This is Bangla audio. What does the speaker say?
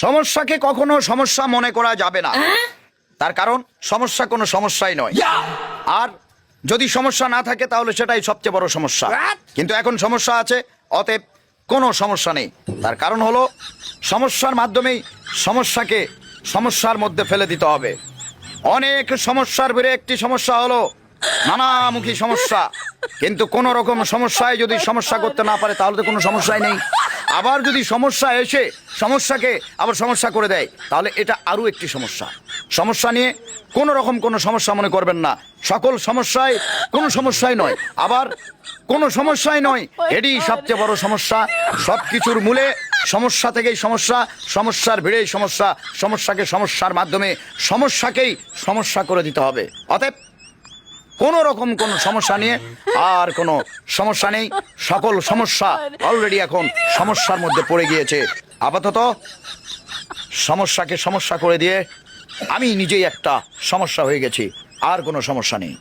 সমস্যাকে কখনো সমস্যা মনে করা যাবে না, তার কারণ সমস্যা কোনো সমস্যাই নয়। আর যদি সমস্যা না থাকে তাহলে সেটাই সবচেয়ে বড় সমস্যা। কিন্তু এখন সমস্যা আছে, অতএব কোনো সমস্যা নেই। তার কারণ হলো সমস্যার মাধ্যমেই সমস্যাকে সমস্যার মধ্যে ফেলে দিতে হবে। অনেক সমস্যার ভিড়ে একটি সমস্যা হলো নানামুখী সমস্যা। কিন্তু কোন রকম সমস্যায় যদি সমস্যা করতে না পারে তাহলে তো কোনো সমস্যাই নেই। আবার যদি সমস্যা এসে সমস্যাকে আবার সমস্যা করে দেয় তাহলে এটা আরো একটি সমস্যা। সমস্যা নিয়ে কোন রকম কোনো সমস্যা মনে করবেন না। সকল সমস্যায় কোনো সমস্যাই নয়, আবার কোনো সমস্যাই নয়, এটি সবচেয়ে বড় সমস্যা। সব কিছুর মূলে সমস্যা থেকেই সমস্যা, সমস্যার ভিড়েই সমস্যা। সমস্যাকে সমস্যার মাধ্যমে সমস্যাকেই সমস্যা করে দিতে হবে। অতএব কোনো রকম কোনো সমস্যা নিয়ে আর কোনো সমস্যা নেই। সকল সমস্যা অলরেডি এখন সমস্যার মধ্যে পড়ে গিয়েছে। আপাতত সমস্যাকে সমস্যা করে দিয়ে আমি নিজেই একটা সমস্যা হয়ে গেছি, আর কোনো সমস্যা নেই।